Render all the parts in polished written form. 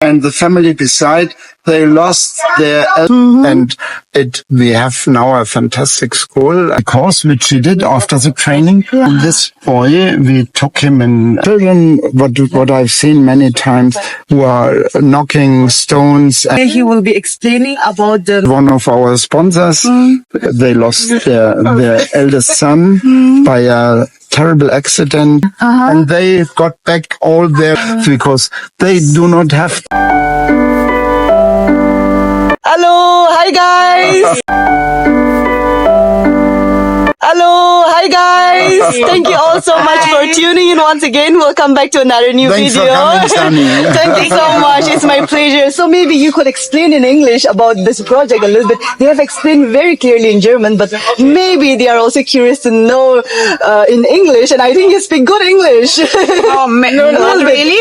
and the family beside, they lost their and we have now a fantastic school, a course which we did after the training. This boy, we took him in children, what I've seen many times, who are knocking stones. And he will be explaining about one of our sponsors, they lost their eldest son by a terrible accident, and they got back all their because they do not have. Hello, hi guys. Hello, hi guys. Thank you all so much for tuning in once again. Welcome back to another new Thanks video. For coming, Sunny. Thank you so much. It's my pleasure. So maybe you could explain in English about this project a little bit. They have explained very clearly in German, but maybe they are also curious to know in English. And I think you speak good English. Oh, not really?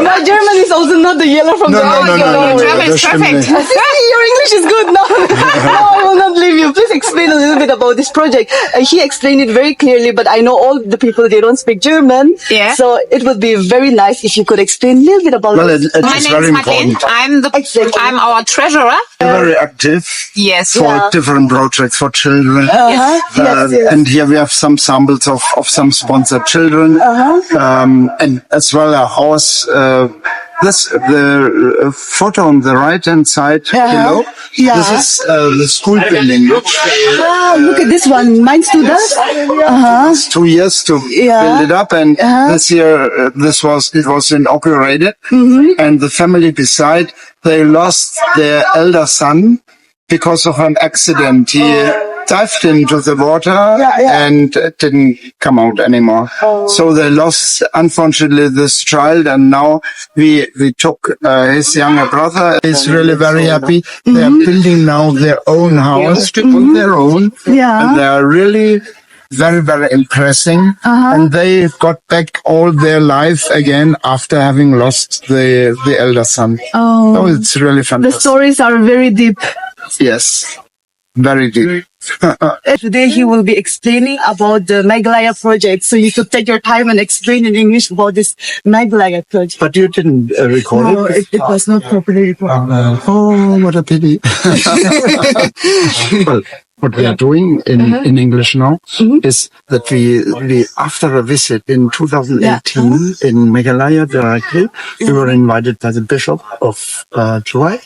My German is also not the yellow from the Your German is perfect. See, your English is good. No, I will not leave you. Please explain a little bit about this project. He explained it very clearly, but I know all the people, they don't speak German. Yeah. So it would be very nice if you could explain a little bit about it. It My is name very is Madeleine. important. I'm our treasurer. Very active Yes. for different projects for children. And here we have some samples of some sponsored children, and as well a house. The photo on the right-hand side below. This is the school building. Look at this one. Mine's too does. It's 2 years to build it up, and this year it was inaugurated. And the family beside, they lost their elder son because of an accident. He dived into the water and it didn't come out anymore. So they lost, unfortunately, this child, and now we took his younger brother. He's really very happy. They are building now their own house on their own. And they are really very, very impressing. And they got back all their life again after having lost the elder son. So it's really fantastic. The stories are very deep. Yes, very deep. Today he will be explaining about the Meghalaya project. So you could take your time and explain in English about this Meghalaya project. But you didn't record No, it? it was not properly recorded. Oh, what a pity. Well, what we are doing in English now is that we after a visit in 2018 in Meghalaya directly, we were invited by the Bishop of July.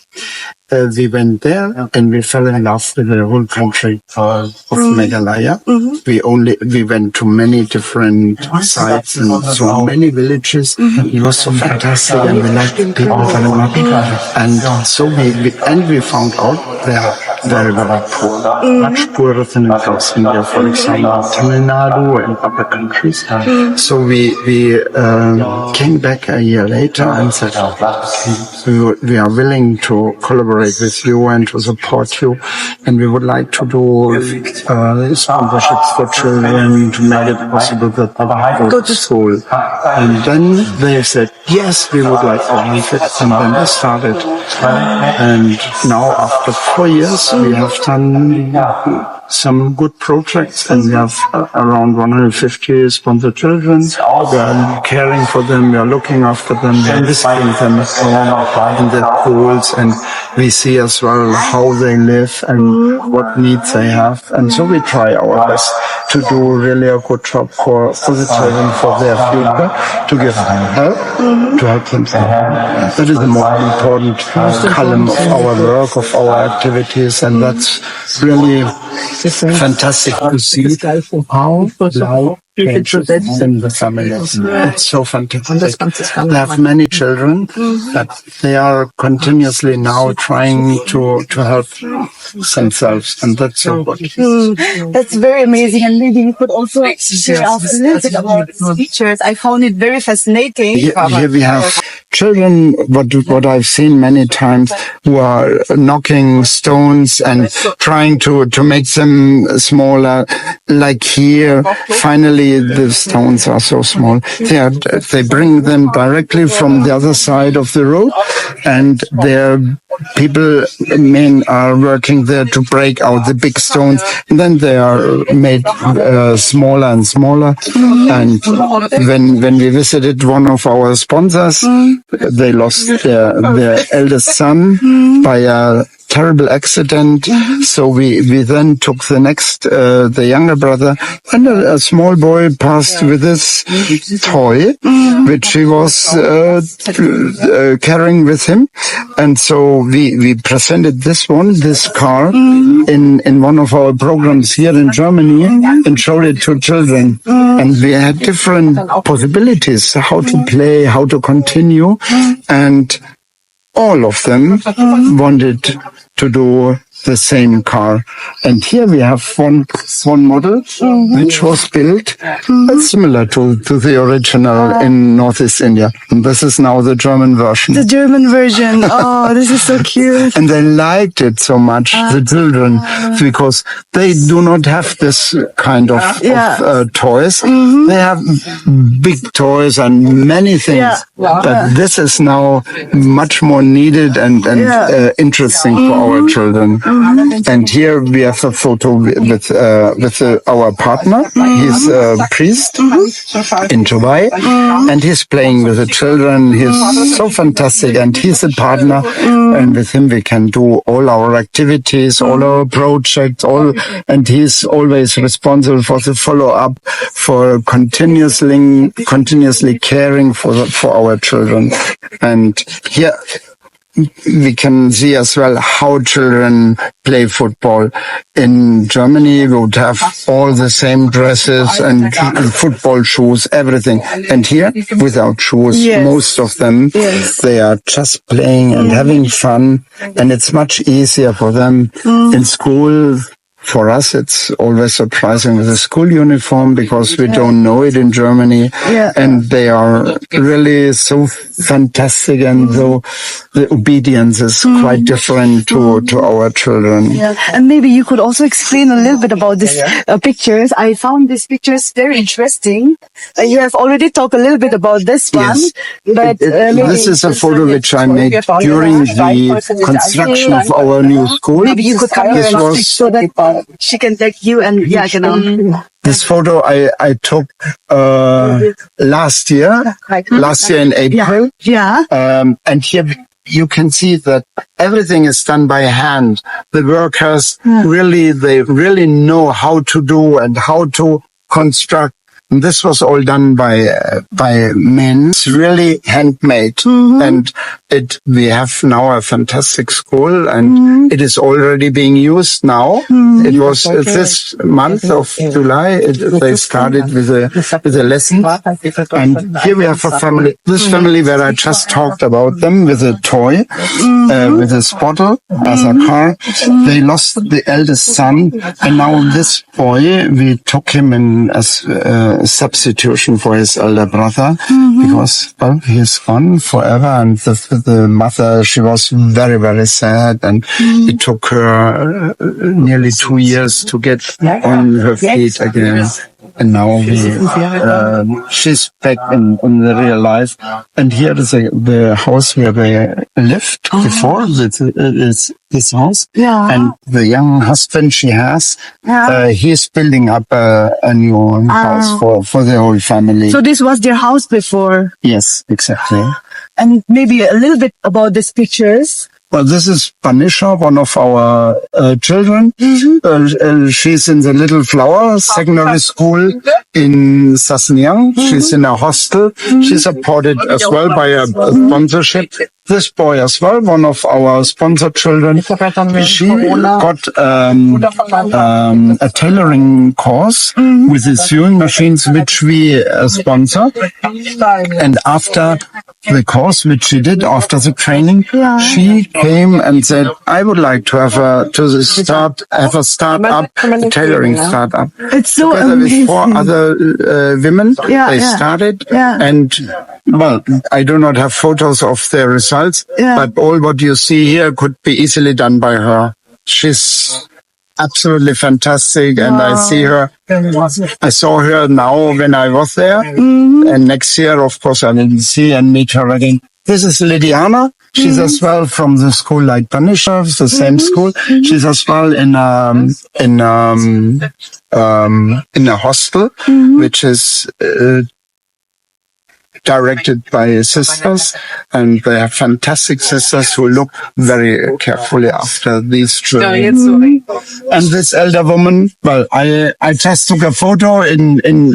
We went there and we fell in love with the whole country of Meghalaya. We went to many different sites and so many villages. It was so fantastic, and we liked the people very much. And so we found out they are very, very poor, much poorer than in South India, for example, Tamil Nadu and other countries. So we came back a year later and said, we are willing to collaborate with you and to support you, and we would like to do sponsorships for children to make it possible that they go to school. And then they said, yes, we would like to have it, and then they started. And now after 4 years, we have done some good projects, and we have around 150 sponsored children. We are caring for them, we are looking after them, we are visiting them in their schools, and we see as well how they live and what needs they have. And so we try our best to do really a good job for the children, for their future, to give them help, to help them. That is the most important column of our work, of our activities, and that's really fantastic to see how life changes in the families. It's so fantastic. They have many children that they are continuously now trying to help themselves, and that's so good. That's very amazing, and maybe you could also share us a little bit about the teachers. I found it very fascinating. Here we have children, what I've seen many times, who are knocking stones and trying to make them smaller. Like here, finally really the stones are so small. They bring them directly from the other side of the road, and men are working there to break out the big stones, and then they are made smaller and smaller. And when we visited one of our sponsors, they lost their eldest son by a terrible accident. So we then took the younger brother, and a small boy passed with this toy, which he was carrying with him. And so we presented this car, in one of our programs here in Germany, and showed it to children. And we had different possibilities, how to play, how to continue. And all of them wanted to do the same car. And here we have one model which was built similar to the original in Northeast India. And this is now the German version. The German version. Oh, this is so cute. And they liked it so much, the children, because they do not have this kind of toys. They have big toys and many things. But this is now much more needed and interesting for our children. And here we have a photo with our partner. He's a priest in Dubai, and he's playing with the children. He's so fantastic, and he's a partner. And with him we can do all our activities, all our projects, and he's always responsible for the follow-up, for continuously caring for our children. And here we can see as well how children play football. In Germany, we would have all the same dresses and football shoes, everything. And here, without shoes, most of them, they are just playing and having fun. And it's much easier for them in school. For us, it's always surprising with the school uniform, because we don't know it in Germany. And they are really so fantastic, and so the obedience is quite different to our children. And maybe you could also explain a little bit about these pictures. I found these pictures very interesting. You have already talked a little bit about this one. But this is a photo which I made during the construction of our new school. Maybe you could come here and speak so that she can take you and This photo I took last year in April. And here you can see that everything is done by hand. The workers they really know how to do and how to construct. And this was all done by men. It's really handmade. And we have now a fantastic school, and it is already being used now. It was this month of July, they started with a lesson. And here we have a family, this family where I just talked about them, with a toy, with a spotter as a car. They lost the eldest son, and now this boy, we took him in as substitution for his elder brother, because he is gone forever, and the mother, she was very, very sad, and it took her nearly 2 years to get on her feet again. And now she's back in the real life. And here is the house where they lived before. It's this house. And the young husband she has, he's building up a new house for the whole family. So this was their house before? Yes, exactly. And maybe a little bit about these pictures. Well, this is Panisha, one of our children. She's in the Little Flower Secondary School in Sasniang. She's in a hostel. She's supported as well by a sponsorship. This boy as well, one of our sponsored children, she got a tailoring course with the sewing machines which we sponsor. And after the course which she did, after the training, she came and said, I would like to have a startup, a tailoring startup. It's so Together amazing. with 4 other women, they started. And, well, I do not have photos of their results, but all what you see here could be easily done by her. She's absolutely fantastic. And I see her. I saw her now when I was there. And next year, of course, I will see and meet her again. This is Lydiana. She's as well from the school like Panisha, the same school. She's as well in a hostel, which is directed by sisters, and they are fantastic sisters who look very carefully after these children. And this elder woman, well, I just took a photo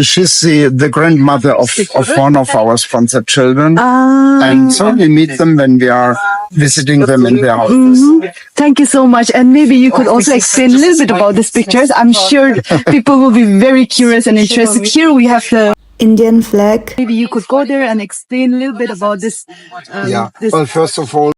she's the grandmother of one of our sponsored children. And so we meet them when we are visiting them in their houses. Thank you so much. And maybe you could also explain a little bit about these pictures. I'm sure people will be very curious and interested. Here we have the Indian flag. Maybe you could go there and explain a little bit about this. Well, first of all,